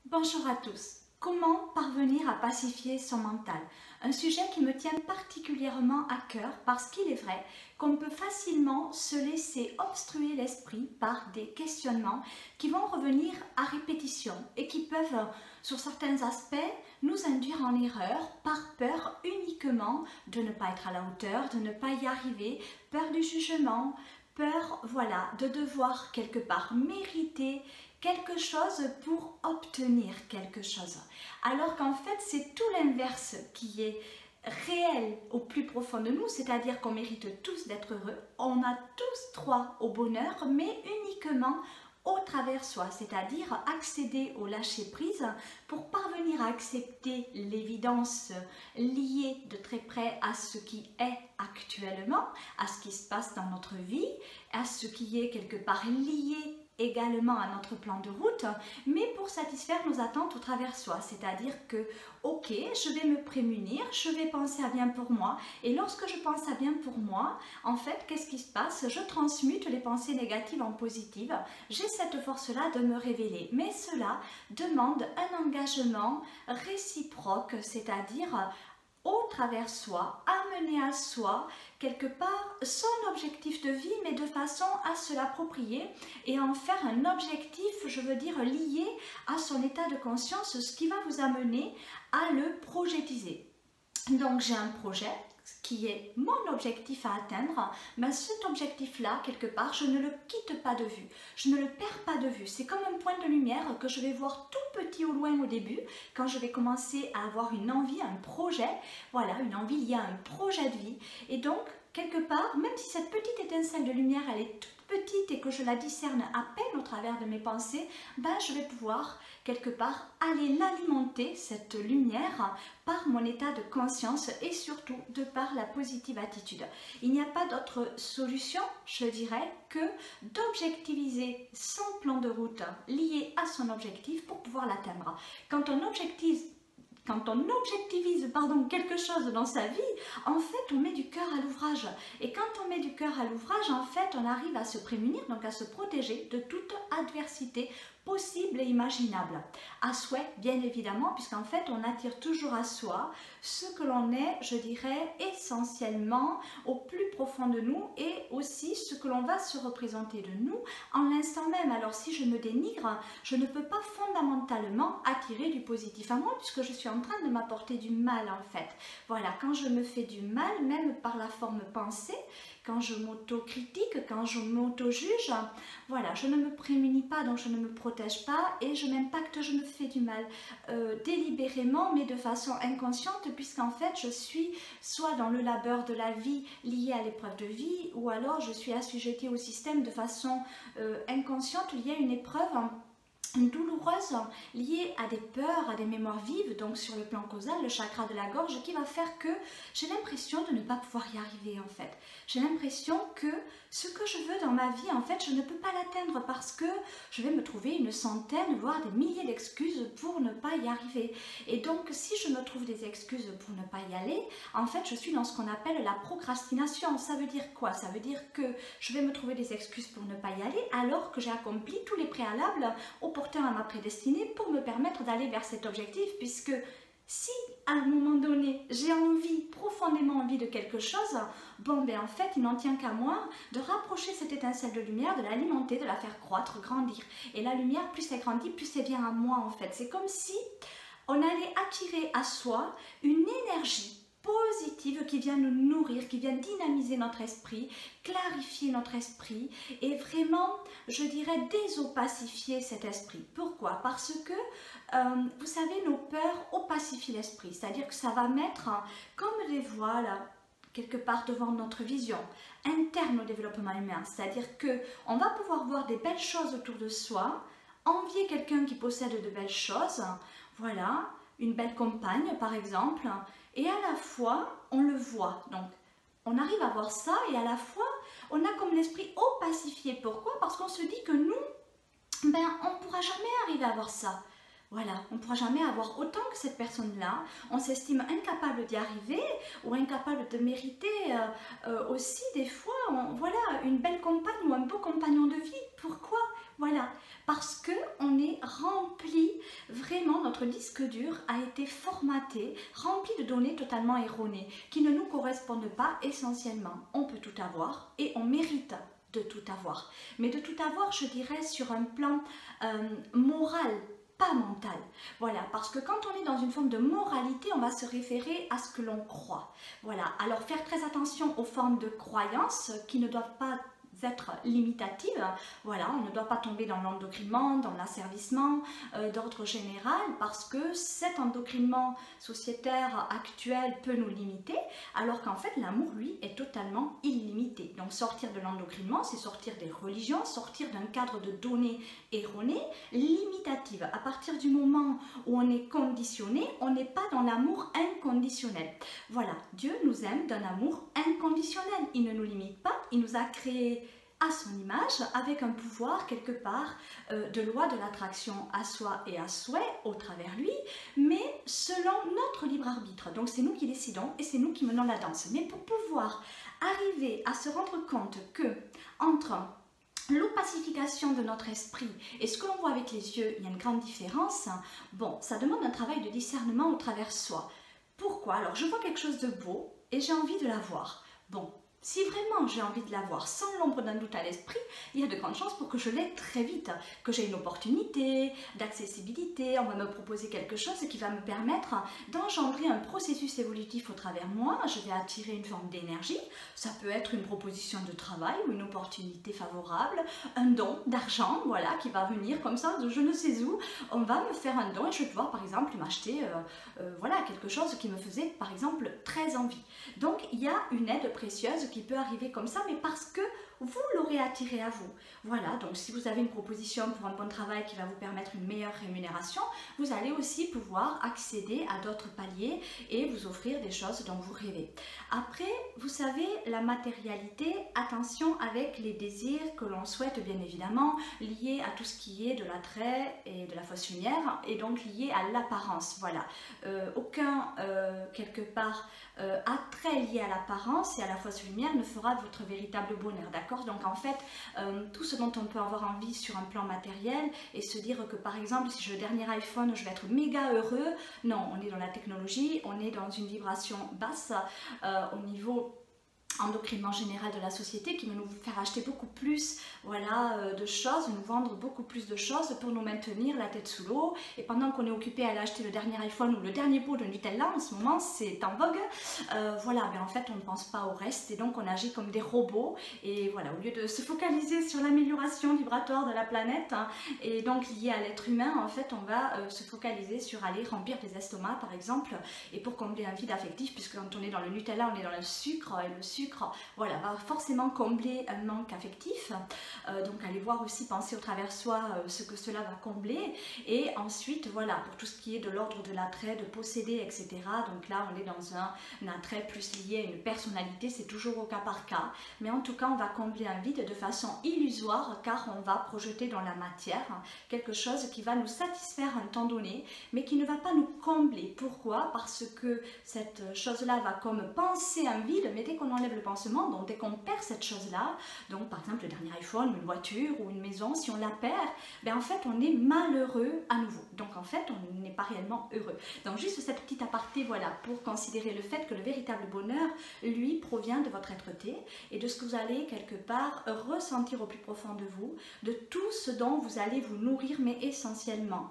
Bonjour à tous. Comment parvenir à pacifier son mental? Un sujet qui me tient particulièrement à cœur parce qu'il est vrai qu'on peut facilement se laisser obstruer l'esprit par des questionnements qui vont revenir à répétition et qui peuvent, sur certains aspects, nous induire en erreur par peur uniquement de ne pas être à la hauteur, de ne pas y arriver, peur du jugement, peur, voilà, de devoir quelque part mériter quelque chose pour obtenir quelque chose. Alors qu'en fait, c'est tout l'inverse qui est réel au plus profond de nous, c'est-à-dire qu'on mérite tous d'être heureux, on a tous droit au bonheur, mais uniquement au travers soi, c'est-à-dire accéder au lâcher-prise pour parvenir à accepter l'évidence liée de très près à ce qui est actuellement, à ce qui se passe dans notre vie, à ce qui est quelque part lié également à notre plan de route, mais pour satisfaire nos attentes au travers soi, c'est-à-dire que ok, je vais me prémunir, je vais penser à bien pour moi, et lorsque je pense à bien pour moi, en fait, qu'est-ce qui se passe? Je transmute les pensées négatives en positives, j'ai cette force-là de me révéler, mais cela demande un engagement réciproque, c'est-à-dire au travers soi, amener à soi quelque part son objectif de vie, mais de façon à se l'approprier et en faire un objectif, je veux dire, lié à son état de conscience, ce qui va vous amener à le projettiser. Donc j'ai un projet qui est mon objectif à atteindre, mais cet objectif-là, quelque part, je ne le quitte pas de vue, je ne le perds pas de vue. C'est comme un point de lumière que je vais voir tout petit au loin au début, quand je vais commencer à avoir une envie, un projet, voilà, une envie liée à un projet de vie. Et donc, quelque part, même si cette petite étincelle de lumière, elle est toute petite et que je la discerne à peine au travers de mes pensées, ben, je vais pouvoir quelque part aller l'alimenter, cette lumière, par mon état de conscience et surtout de par la positive attitude. Il n'y a pas d'autre solution, je dirais, que d'objectiviser son plan de route lié à son objectif pour pouvoir l'atteindre. Quand on objectivise quelque chose dans sa vie, en fait, on met du cœur à l'ouvrage. Et quand on met du cœur à l'ouvrage, en fait, on arrive à se prémunir, donc à se protéger de toute adversité possible et imaginable. À souhait, bien évidemment, puisqu'en fait, on attire toujours à soi ce que l'on est, je dirais, essentiellement au plus profond de nous et aussi ce que l'on va se représenter de nous en l'instant même. Alors, si je me dénigre, je ne peux pas fondamentalement attirer du positif à moi puisque je suis en train de m'apporter du mal en fait. Voilà, quand je me fais du mal, même par la forme pensée, quand je m'auto-critique, quand je m'auto-juge, voilà, je ne me prémunis pas, donc je ne me protège pas et je m'impacte, je me fais du mal délibérément, mais de façon inconsciente, puisqu'en fait, je suis soit dans le labeur de la vie lié à l'épreuve de vie, ou alors je suis assujettie au système de façon inconsciente liée à une épreuve douloureuse liée à des peurs, à des mémoires vives, donc sur le plan causal, le chakra de la gorge, qui va faire que j'ai l'impression de ne pas pouvoir y arriver en fait. J'ai l'impression que ce que je veux dans ma vie, en fait, je ne peux pas l'atteindre parce que je vais me trouver une centaine, voire des milliers d'excuses pour ne pas y arriver. Et donc, si je me trouve des excuses pour ne pas y aller, en fait, je suis dans ce qu'on appelle la procrastination. Ça veut dire quoi? Ça veut dire que je vais me trouver des excuses pour ne pas y aller alors que j'ai accompli tous les préalables opportuns à ma prédestinée pour me permettre d'aller vers cet objectif, puisque si à un moment donné j'ai profondément envie de quelque chose, bon ben en fait il n'en tient qu'à moi de rapprocher cette étincelle de lumière, de l'alimenter, de la faire croître, grandir. Et la lumière, plus elle grandit, plus elle vient à moi en fait. C'est comme si on allait attirer à soi une énergie positive qui vient nous nourrir, qui vient dynamiser notre esprit, clarifier notre esprit et vraiment, je dirais, désopacifier cet esprit. Pourquoi? Parce que, vous savez, nos peurs opacifient l'esprit, c'est-à-dire que ça va mettre comme des voiles quelque part devant notre vision interne au développement humain, c'est-à-dire que on va pouvoir voir des belles choses autour de soi, envier quelqu'un qui possède de belles choses, voilà, une belle compagne par exemple, et à la fois on le voit, donc on arrive à voir ça et à la fois on a comme l'esprit opacifié. Pourquoi? Parce qu'on se dit que nous, ben on ne pourra jamais arriver à voir ça. Voilà, on ne pourra jamais avoir autant que cette personne-là, on s'estime incapable d'y arriver ou incapable de mériter aussi des fois, voilà, une belle compagne ou un beau compagnon de vie. Pourquoi? Voilà, parce qu'on est rempli vraiment notre disque dur a été formaté, rempli de données totalement erronées, qui ne nous correspondent pas essentiellement. On peut tout avoir et on mérite de tout avoir. Mais de tout avoir, je dirais, sur un plan moral, pas mental. Voilà, parce que quand on est dans une forme de moralité, on va se référer à ce que l'on croit. Voilà, alors faire très attention aux formes de croyances qui ne doivent pas être limitatives. Voilà, on ne doit pas tomber dans l'endocrinement, dans l'asservissement d'ordre général, parce que cet endocrinement sociétaire actuel peut nous limiter, alors qu'en fait l'amour, lui, est totalement illimité. Donc sortir de l'endocrinement, c'est sortir des religions, sortir d'un cadre de données erronées, limitatives. À partir du moment où on est conditionné, on n'est pas dans l'amour inconditionnel. Voilà, Dieu nous aime d'un amour inconditionnel. Il ne nous limite pas, il nous a créés à son image, avec un pouvoir quelque part de loi de l'attraction à soi et à souhait au travers lui, mais selon notre libre arbitre. Donc c'est nous qui décidons et c'est nous qui menons la danse. Mais pour pouvoir arriver à se rendre compte que entre l'opacification de notre esprit et ce que l'on voit avec les yeux, il y a une grande différence. Bon, ça demande un travail de discernement au travers soi. Pourquoi? Alors je vois quelque chose de beau et j'ai envie de l'avoir. Bon, si vraiment j'ai envie de l'avoir sans l'ombre d'un doute à l'esprit, il y a de grandes chances pour que je l'aie très vite, que j'ai une opportunité d'accessibilité, on va me proposer quelque chose qui va me permettre d'engendrer un processus évolutif au travers moi, je vais attirer une forme d'énergie, ça peut être une proposition de travail ou une opportunité favorable, un don d'argent, voilà, qui va venir comme ça de je ne sais où, on va me faire un don et je vais pouvoir par exemple m'acheter voilà, quelque chose qui me faisait par exemple très envie. Donc il y a une aide précieuse qui peut arriver comme ça, mais parce que vous l'aurez attiré à vous. Voilà, donc si vous avez une proposition pour un bon travail qui va vous permettre une meilleure rémunération, vous allez aussi pouvoir accéder à d'autres paliers et vous offrir des choses dont vous rêvez. Après, vous savez, la matérialité, attention avec les désirs que l'on souhaite bien évidemment, liés à tout ce qui est de l'attrait et de la fausse lumière, et donc lié à l'apparence. Voilà, aucun quelque part attrait lié à l'apparence et à la fausse lumière ne fera votre véritable bonheur, d'accord? Donc en fait, tout ce dont on peut avoir envie sur un plan matériel et se dire que par exemple, si j'ai le dernier iPhone, je vais être méga heureux. Non, on est dans la technologie, on est dans une vibration basse au niveau endocrinement général de la société qui veut nous faire acheter beaucoup plus voilà, de choses, nous vendre beaucoup plus de choses pour nous maintenir la tête sous l'eau. Et pendant qu'on est occupé à aller acheter le dernier iPhone ou le dernier pot de Nutella, en ce moment c'est en vogue, voilà, mais en fait on ne pense pas au reste et donc on agit comme des robots. Et voilà, au lieu de se focaliser sur l'amélioration vibratoire de la planète hein, et donc liée à l'être humain, en fait on va se focaliser sur aller remplir des estomacs par exemple, et pour combler un vide affectif, puisque quand on est dans le Nutella, on est dans le sucre, et le sucre voilà, va forcément combler un manque affectif. Donc allez voir aussi, penser au travers soi ce que cela va combler. Et ensuite, voilà, pour tout ce qui est de l'ordre de l'attrait, de posséder, etc. Donc là, on est dans un attrait plus lié à une personnalité, c'est toujours au cas par cas. Mais en tout cas, on va combler un vide de façon illusoire, car on va projeter dans la matière quelque chose qui va nous satisfaire un temps donné, mais qui ne va pas nous combler. Pourquoi? Parce que cette chose-là va comme penser un vide, mais dès qu'on enlève le pansement, donc dès qu'on perd cette chose-là, donc par exemple le dernier iPhone, une voiture ou une maison, si on la perd, ben en fait on est malheureux à nouveau. Donc en fait on n'est pas réellement heureux. Donc juste cette petite aparté, voilà, pour considérer le fait que le véritable bonheur, lui, provient de votre être-té et de ce que vous allez quelque part ressentir au plus profond de vous, de tout ce dont vous allez vous nourrir, mais essentiellement,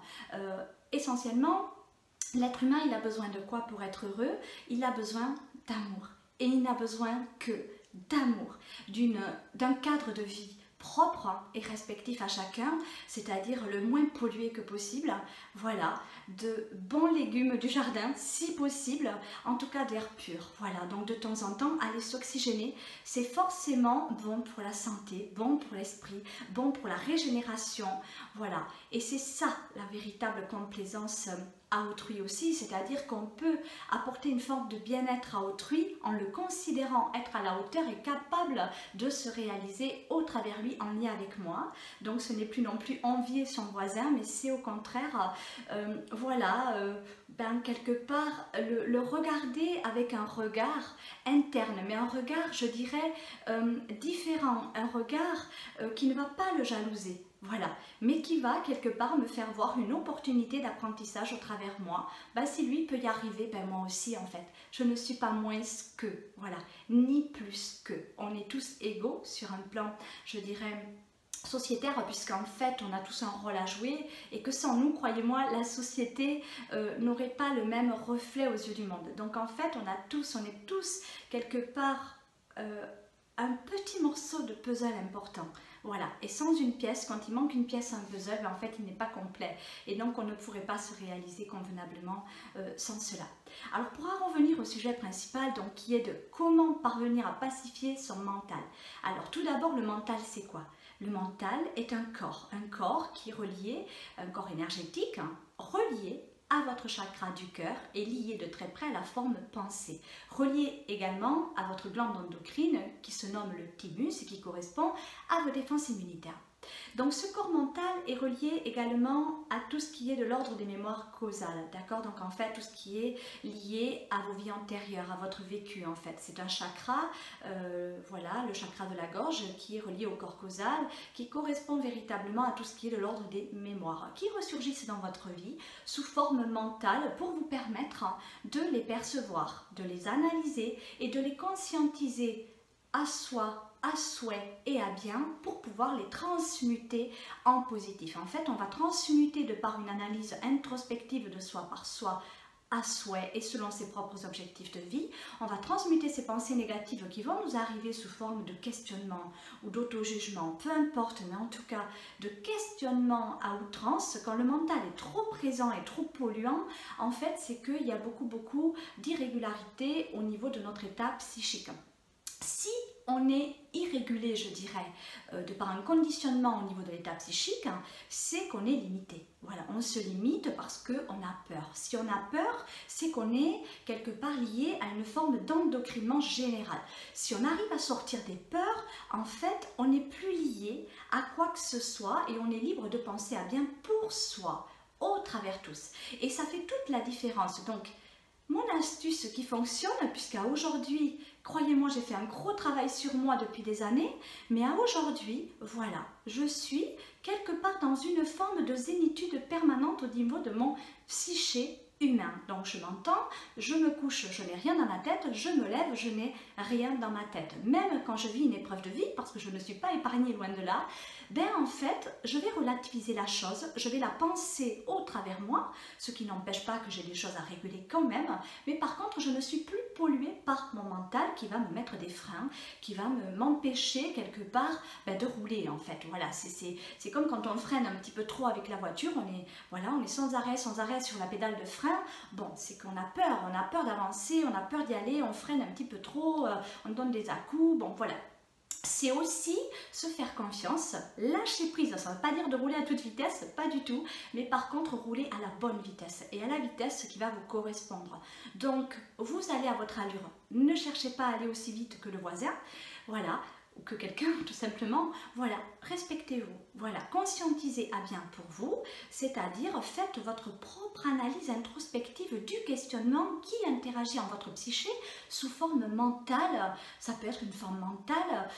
l'être humain, il a besoin de quoi pour être heureux? Il a besoin d'amour. Et il n'a besoin que d'amour, d'un cadre de vie propre et respectif à chacun, c'est-à-dire le moins pollué que possible, voilà, de bons légumes du jardin, si possible, en tout cas d'air pur, voilà, donc de temps en temps, aller s'oxygéner, c'est forcément bon pour la santé, bon pour l'esprit, bon pour la régénération, voilà, et c'est ça la véritable complaisance à autrui aussi, c'est-à-dire qu'on peut apporter une forme de bien-être à autrui en le considérant être à la hauteur et capable de se réaliser au travers lui en lien avec moi. Donc ce n'est plus non plus envier son voisin, mais c'est au contraire, voilà, ben, quelque part le regarder avec un regard interne, mais un regard, je dirais, différent, un regard qui ne va pas le jalouser. voilà, mais qui va quelque part me faire voir une opportunité d'apprentissage au travers moi. Ben, si lui peut y arriver, ben moi aussi en fait. Je ne suis pas moins que, voilà, ni plus que. On est tous égaux sur un plan, je dirais, sociétaire, puisqu'en fait on a tous un rôle à jouer et que sans nous, croyez-moi, la société n'aurait pas le même reflet aux yeux du monde. Donc en fait on est tous quelque part un petit morceau de puzzle important. Voilà, et sans une pièce, quand il manque une pièce à un puzzle, en fait il n'est pas complet et donc on ne pourrait pas se réaliser convenablement sans cela. Alors pour en revenir au sujet principal, donc qui est de comment parvenir à pacifier son mental. Alors tout d'abord, le mental c'est quoi? Le mental est un corps qui est relié, un corps énergétique, hein, relié à votre chakra du cœur et lié de très près à la forme pensée. Relié également à votre glande endocrine qui se nomme le thymus et qui correspond à vos défenses immunitaires. Donc ce corps mental est relié également à tout ce qui est de l'ordre des mémoires causales, d'accord? Donc en fait tout ce qui est lié à vos vies antérieures, à votre vécu en fait. C'est un chakra, voilà, le chakra de la gorge qui est relié au corps causal, qui correspond véritablement à tout ce qui est de l'ordre des mémoires, qui ressurgissent dans votre vie sous forme mentale pour vous permettre de les percevoir, de les analyser et de les conscientiser à soi, à souhait et à bien pour pouvoir les transmuter en positif. En fait, on va transmuter de par une analyse introspective de soi par soi à souhait et selon ses propres objectifs de vie, on va transmuter ces pensées négatives qui vont nous arriver sous forme de questionnement ou d'auto-jugement, peu importe, mais en tout cas de questionnement à outrance. Quand le mental est trop présent et trop polluant, en fait, c'est qu'il y a beaucoup d'irrégularités au niveau de notre état psychique. Si on est irrégulé, je dirais, de par un conditionnement au niveau de l'état psychique, c'est qu'on est limité. Voilà, on se limite parce qu'on a peur. Si on a peur, c'est qu'on est quelque part lié à une forme d'endocrinement général. Si on arrive à sortir des peurs, en fait, on n'est plus lié à quoi que ce soit et on est libre de penser à bien pour soi, au travers tous. Et ça fait toute la différence. Donc, mon astuce qui fonctionne, puisqu'à aujourd'hui, croyez-moi, j'ai fait un gros travail sur moi depuis des années, mais à aujourd'hui, voilà, je suis quelque part dans une forme de zénitude permanente au niveau de mon psyché humain. Donc je m'entends, je me couche, je n'ai rien dans ma tête, je me lève, je n'ai rien dans ma tête. Même quand je vis une épreuve de vie, parce que je ne suis pas épargnée loin de là, ben en fait, je vais relativiser la chose, je vais la penser au travers moi, ce qui n'empêche pas que j'ai des choses à réguler quand même, mais par contre, je ne suis plus polluée par mon mental qui va me mettre des freins, qui va m'empêcher quelque part de rouler en fait. Voilà, c'est comme quand on freine un petit peu trop avec la voiture, on est sans arrêt sur la pédale de frein. Bon, c'est qu'on a peur d'avancer, on a peur d'y aller, on freine un petit peu trop, on donne des à-coups, bon voilà. C'est aussi se faire confiance, lâcher prise. Ça ne veut pas dire de rouler à toute vitesse, pas du tout, mais par contre rouler à la bonne vitesse et à la vitesse qui va vous correspondre. Donc vous allez à votre allure, ne cherchez pas à aller aussi vite que le voisin, voilà, ou que quelqu'un tout simplement, voilà, respectez-vous, voilà, conscientisez à bien pour vous, c'est-à-dire faites votre propre analyse introspective du questionnement qui interagit en votre psyché sous forme mentale. Ça peut être une forme mentale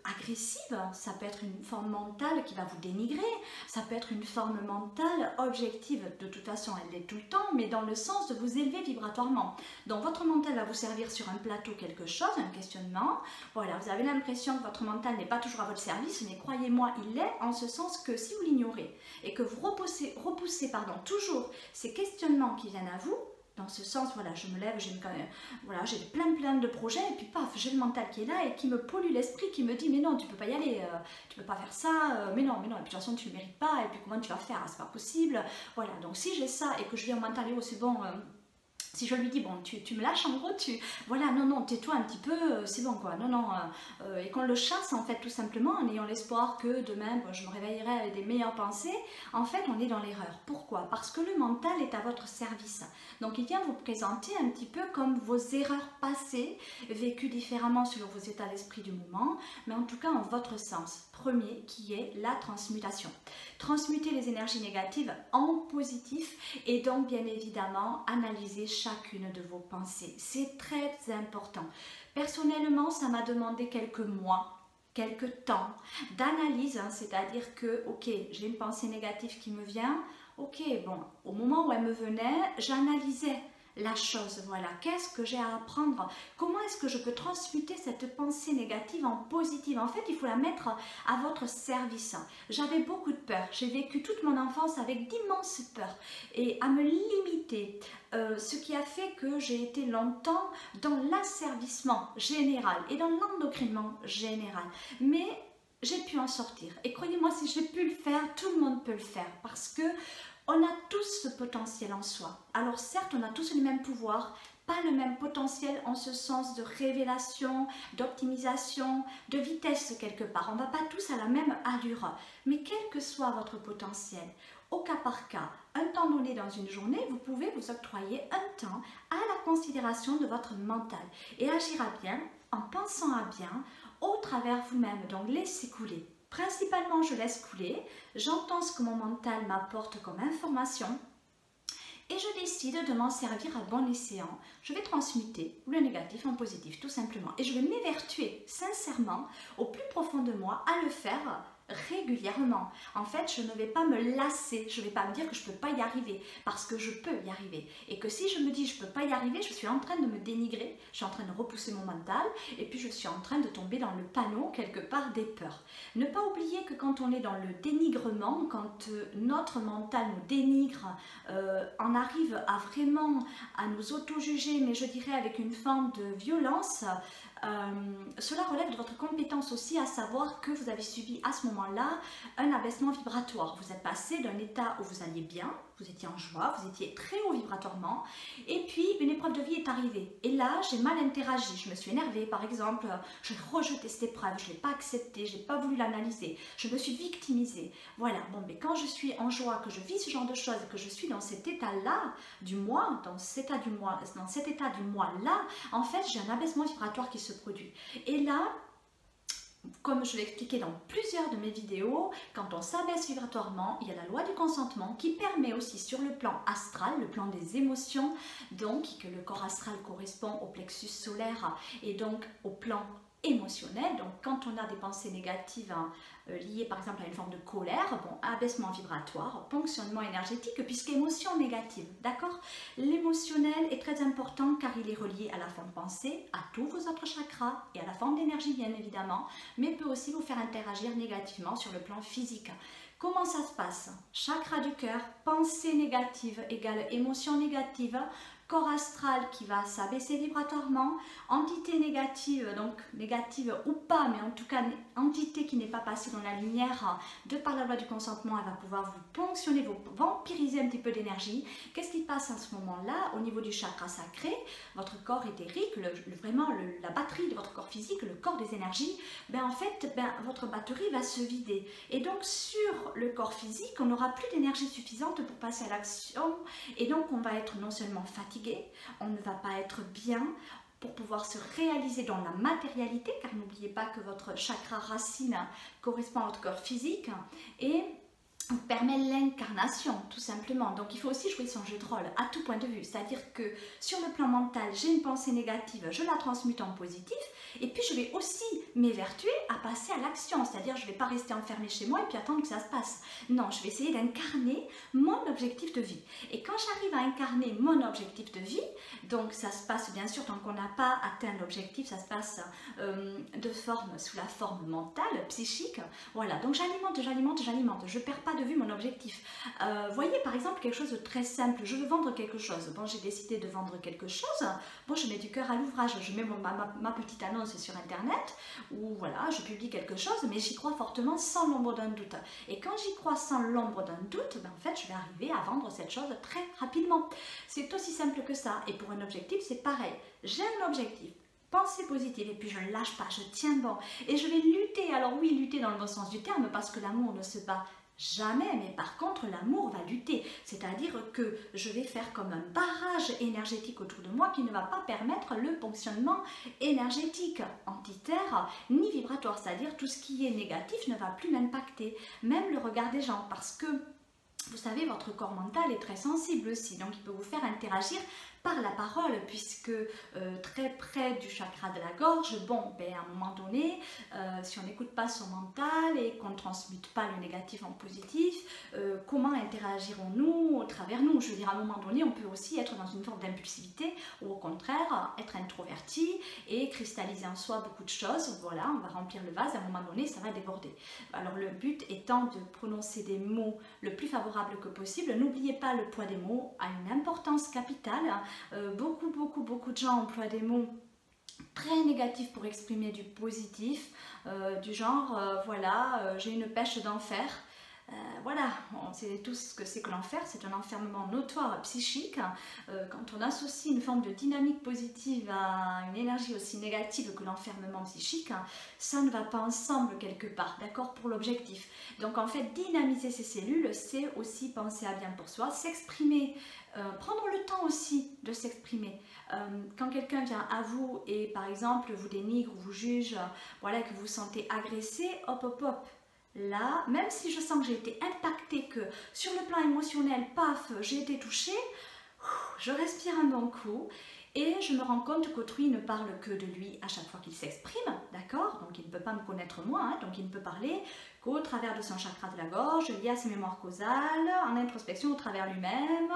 agressive, ça peut être une forme mentale qui va vous dénigrer, ça peut être une forme mentale objective, de toute façon elle l'est tout le temps, mais dans le sens de vous élever vibratoirement. Donc votre mental va vous servir sur un plateau quelque chose, un questionnement, voilà, vous avez l'impression que votre mental n'est pas toujours à votre service, mais croyez-moi, il l'est en ce sens que si vous l'ignorez et que vous repoussez toujours ces questionnements qui viennent à vous, dans ce sens, voilà, je me lève, j'ai plein de projets, et puis paf, j'ai le mental qui est là et qui me pollue l'esprit, qui me dit mais non, tu peux pas y aller, tu peux pas faire ça, mais non, et puis de toute façon tu le mérites pas, et puis comment tu vas faire, c'est pas possible. Voilà, donc si j'ai ça et que je viens au mental, oh c'est bon, si je lui dis, bon, tu me lâches en gros, voilà, non, tais-toi un petit peu, c'est bon quoi, non, et qu'on le chasse en fait tout simplement en ayant l'espoir que demain, je me réveillerai avec des meilleures pensées, en fait on est dans l'erreur. Pourquoi? Parce que le mental est à votre service. Donc il vient vous présenter un petit peu comme vos erreurs passées, vécues différemment selon vos états d'esprit du moment, mais en tout cas en votre sens premier qui est la transmutation. Transmuter les énergies négatives en positif et donc bien évidemment analyser chacune de vos pensées. C'est très important. Personnellement, ça m'a demandé quelques mois, quelques temps d'analyse, hein, c'est-à-dire que, ok, j'ai une pensée négative qui me vient, ok, bon, au moment où elle me venait, j'analysais la chose, voilà, qu'est-ce que j'ai à apprendre, comment est-ce que je peux transmuter cette pensée négative en positive. En fait, il faut la mettre à votre service. J'avais beaucoup de peur, j'ai vécu toute mon enfance avec d'immenses peurs et à me limiter, ce qui a fait que j'ai été longtemps dans l'asservissement général et dans l'endocrinement général, mais j'ai pu en sortir. Et croyez-moi, si j'ai pu le faire, tout le monde peut le faire, parce que on a tous ce potentiel en soi. Alors certes, on a tous les mêmes pouvoirs, pas le même potentiel en ce sens de révélation, d'optimisation, de vitesse quelque part. On ne va pas tous à la même allure. Mais quel que soit votre potentiel, au cas par cas, un temps donné dans une journée, vous pouvez vous octroyer un temps à la considération de votre mental et agir à bien, en pensant à bien, au travers vous-même. Donc laissez couler. Principalement, je laisse couler, j'entends ce que mon mental m'apporte comme information et je décide de m'en servir à bon escient. Je vais transmuter le négatif en positif, tout simplement. Et je vais m'évertuer sincèrement, au plus profond de moi, à le faire régulièrement. En fait, je ne vais pas me lasser, je ne vais pas me dire que je ne peux pas y arriver, parce que je peux y arriver. Et que si je me dis je ne peux pas y arriver, je suis en train de me dénigrer, je suis en train de repousser mon mental, et puis je suis en train de tomber dans le panneau quelque part des peurs. Ne pas oublier que quand on est dans le dénigrement, quand notre mental nous dénigre, on arrive à vraiment à nous auto-juger, mais je dirais avec une forme de violence, cela relève de votre compétence aussi, à savoir que vous avez subi à ce moment-là un abaissement vibratoire. Vous êtes passé d'un état où vous alliez bien, vous étiez en joie, vous étiez très haut vibratoirement, et puis une épreuve de vie est arrivée. Et là, j'ai mal interagi, je me suis énervée par exemple, j'ai rejeté cette épreuve, je ne l'ai pas acceptée, je n'ai pas voulu l'analyser, je me suis victimisée. Voilà, bon, mais quand je suis en joie, que je vis ce genre de choses, que je suis dans cet état-là du moi, dans cet état du moi-là, en fait, j'ai un abaissement vibratoire qui se produit. Et là, comme je l'ai expliqué dans plusieurs de mes vidéos, quand on s'abaisse vibratoirement, il y a la loi du consentement qui permet aussi sur le plan astral, le plan des émotions, donc que le corps astral correspond au plexus solaire et donc au plan émotionnel. Donc quand on a des pensées négatives liées par exemple à une forme de colère, bon, abaissement vibratoire, ponctionnement énergétique, puisque émotion négative, d'accord? L'émotionnel est très important car il est relié à la forme pensée, à tous vos autres chakras et à la forme d'énergie bien évidemment, mais peut aussi vous faire interagir négativement sur le plan physique. Comment ça se passe? Chakra du cœur, pensée négative égale émotion négative, corps astral qui va s'abaisser vibratoirement, entité négative, donc négative ou pas, mais en tout cas entité qui n'est pas passée dans la lumière, de par la loi du consentement, elle va pouvoir vous ponctionner, vous vampiriser un petit peu d'énergie. Qu'est-ce qui passe à ce moment-là au niveau du chakra sacré? Votre corps éthérique, vraiment la batterie de votre corps physique, le corps des énergies, en fait, votre batterie va se vider. Et donc sur le corps physique, on n'aura plus d'énergie suffisante pour passer à l'action, et donc on va être non seulement fatigué, on ne va pas être bien pour pouvoir se réaliser dans la matérialité, car n'oubliez pas que votre chakra racine correspond à votre corps physique et permet l'incarnation tout simplement. Donc il faut aussi jouer son jeu de rôle à tout point de vue, c'est-à-dire que sur le plan mental, j'ai une pensée négative, je la transmute en positif, et puis je vais aussi m'évertuer à passer à l'action, c'est-à-dire je ne vais pas rester enfermée chez moi et puis attendre que ça se passe. Non, je vais essayer d'incarner mon objectif de vie. Et quand j'arrive à incarner mon objectif de vie, donc ça se passe bien sûr tant qu'on n'a pas atteint l'objectif, ça se passe sous la forme mentale, psychique. Voilà, donc j'alimente, je ne perds pas de vue mon objectif. Voyez par exemple quelque chose de très simple, je veux vendre quelque chose. Bon, j'ai décidé de vendre quelque chose, bon, je mets du cœur à l'ouvrage, je mets ma petite annonce sur internet, ou voilà, je publie quelque chose, mais j'y crois fortement sans l'ombre d'un doute. Et quand j'y crois sans l'ombre d'un doute, en fait, je vais arriver à vendre cette chose très rapidement. C'est aussi simple que ça. Et pour un objectif, c'est pareil. J'ai un objectif, pensée positive, et puis je ne lâche pas, je tiens bon. Et je vais lutter, alors oui, lutter dans le bon sens du terme, parce que l'amour ne se bat jamais, mais par contre l'amour va lutter, c'est-à-dire que je vais faire comme un barrage énergétique autour de moi qui ne va pas permettre le fonctionnement énergétique anti-terre ni vibratoire, c'est-à-dire tout ce qui est négatif ne va plus m'impacter, même le regard des gens, parce que Vous savez, votre corps mental est très sensible aussi, donc il peut vous faire interagir par la parole, puisque très près du chakra de la gorge, bon, ben, à un moment donné, si on n'écoute pas son mental et qu'on ne transmute pas le négatif en positif, comment interagirons-nous au travers nous? Je veux dire, à un moment donné, on peut aussi être dans une forme d'impulsivité, ou au contraire, être introverti et cristalliser en soi beaucoup de choses. Voilà, on va remplir le vase, à un moment donné, ça va déborder. Alors le but étant de prononcer des mots le plus favorable que possible. N'oubliez pas, le poids des mots a une importance capitale. Beaucoup de gens emploient des mots très négatifs pour exprimer du positif, du genre voilà, j'ai une pêche d'enfer. Voilà, on sait tous ce que c'est que l'enfer, c'est un enfermement notoire psychique. Quand on associe une forme de dynamique positive à une énergie aussi négative que l'enfermement psychique, ça ne va pas ensemble quelque part, d'accord, pour l'objectif. Donc en fait, dynamiser ses cellules, c'est aussi penser à bien pour soi, s'exprimer, prendre le temps aussi de s'exprimer. Quand quelqu'un vient à vous et par exemple vous dénigre ou vous juge, voilà, que vous vous sentez agressé, hop hop hop. Là, même si je sens que j'ai été impactée, que sur le plan émotionnel, paf, j'ai été touchée, je respire un bon coup et je me rends compte qu'autrui ne parle que de lui à chaque fois qu'il s'exprime, d'accord? Donc il ne peut pas me connaître moi, hein, donc il ne peut parler qu'au travers de son chakra de la gorge, lié à ses mémoires causales, en introspection au travers lui-même,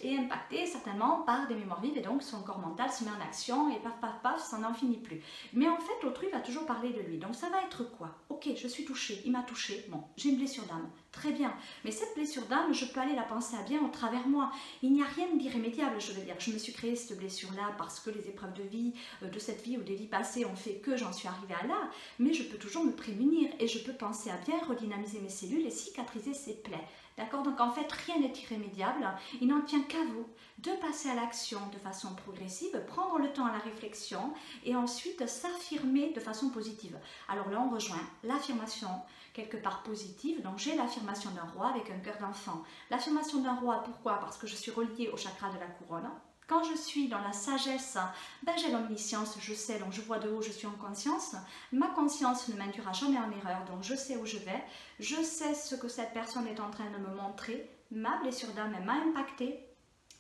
et impacté certainement par des mémoires vives, et donc son corps mental se met en action, et paf paf paf, ça n'en finit plus. Mais en fait, autrui va toujours parler de lui, donc ça va être quoi? Ok, je suis touchée, il m'a touchée, bon, j'ai une blessure d'âme, très bien, mais cette blessure d'âme, je peux aller la penser à bien au travers moi. Il n'y a rien d'irrémédiable, je veux dire, je me suis créée cette blessure-là parce que les épreuves de vie, de cette vie ou des vies passées ont fait que j'en suis arrivée à là, mais je peux toujours me prémunir et je peux penser à bien redynamiser mes cellules et cicatriser ces plaies. D'accord? Donc en fait, rien n'est irrémédiable. Il n'en tient qu'à vous de passer à l'action de façon progressive, prendre le temps à la réflexion et ensuite s'affirmer de façon positive. Alors là, on rejoint l'affirmation quelque part positive. Donc j'ai l'affirmation d'un roi avec un cœur d'enfant. L'affirmation d'un roi, pourquoi? Parce que je suis reliée au chakra de la couronne. Quand je suis dans la sagesse, ben j'ai l'omniscience, je sais, donc je vois de haut, je suis en conscience. Ma conscience ne m'induira jamais en erreur, donc je sais où je vais. Je sais ce que cette personne est en train de me montrer. Ma blessure d'âme m'a impactée.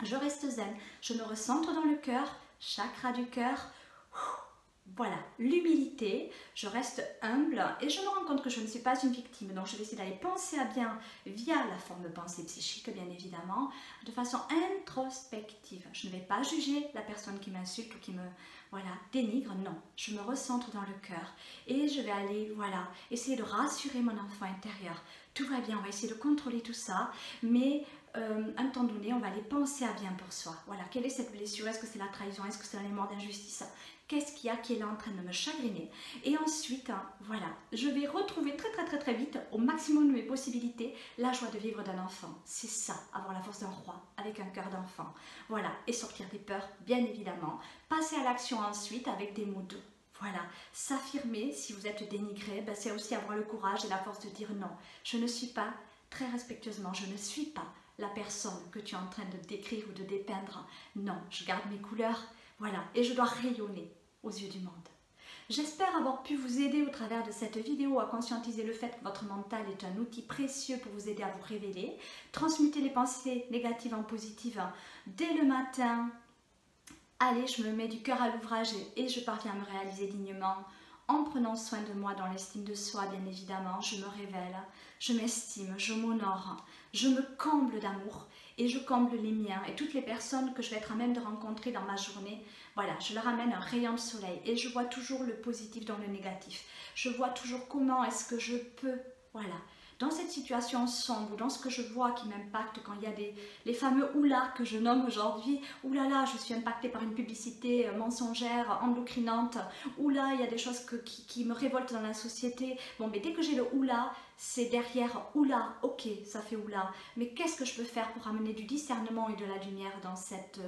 Je reste zen, je me recentre dans le cœur, chakra du cœur. Voilà, l'humilité, je reste humble et je me rends compte que je ne suis pas une victime. Donc je vais essayer d'aller penser à bien via la forme de pensée psychique, bien évidemment, de façon introspective. Je ne vais pas juger la personne qui m'insulte ou qui me dénigre, non. Je me recentre dans le cœur et je vais aller, essayer de rassurer mon enfant intérieur. Tout va bien, on va essayer de contrôler tout ça, mais à un temps donné, on va aller penser à bien pour soi. Voilà, quelle est cette blessure? Est-ce que c'est la trahison? Est-ce que c'est un élément d'injustice? Qu'est-ce qu'il y a qui est là en train de me chagriner? Et ensuite, je vais retrouver très vite, au maximum de mes possibilités, la joie de vivre d'un enfant. C'est ça, avoir la force d'un roi, avec un cœur d'enfant. Voilà, et sortir des peurs, bien évidemment. Passer à l'action ensuite avec des mots doux. Voilà, s'affirmer, si vous êtes dénigré, ben c'est aussi avoir le courage et la force de dire non. Je ne suis pas, très respectueusement, je ne suis pas la personne que tu es en train de décrire ou de dépeindre. Non, je garde mes couleurs, voilà, et je dois rayonner aux yeux du monde. J'espère avoir pu vous aider au travers de cette vidéo à conscientiser le fait que votre mental est un outil précieux pour vous aider à vous révéler, transmuter les pensées négatives en positives dès le matin. Allez, je me mets du cœur à l'ouvrage et je parviens à me réaliser dignement en prenant soin de moi dans l'estime de soi, bien évidemment. Je me révèle, je m'estime, je m'honore, je me comble d'amour et je comble les miens et toutes les personnes que je vais être à même de rencontrer dans ma journée. Voilà, je leur amène un rayon de soleil et je vois toujours le positif dans le négatif. Je vois toujours comment est-ce que je peux, dans cette situation sombre, ou dans ce que je vois qui m'impacte, quand il y a les fameux oula que je nomme aujourd'hui, oulala, je suis impactée par une publicité mensongère, endocrinante, oula, il y a des choses qui me révoltent dans la société. Bon, mais dès que j'ai le oula, c'est derrière oula, ok, ça fait oula, mais qu'est-ce que je peux faire pour amener du discernement et de la lumière dans cette...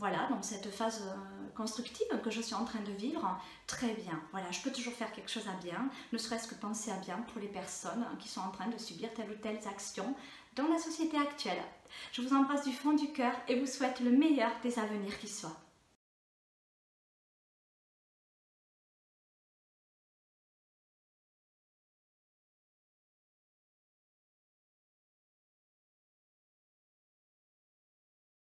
dans cette phase constructive que je suis en train de vivre, très bien. Voilà, je peux toujours faire quelque chose à bien, ne serait-ce que penser à bien pour les personnes qui sont en train de subir telle ou telle action dans la société actuelle. Je vous embrasse du fond du cœur et vous souhaite le meilleur des avenirs qui soient.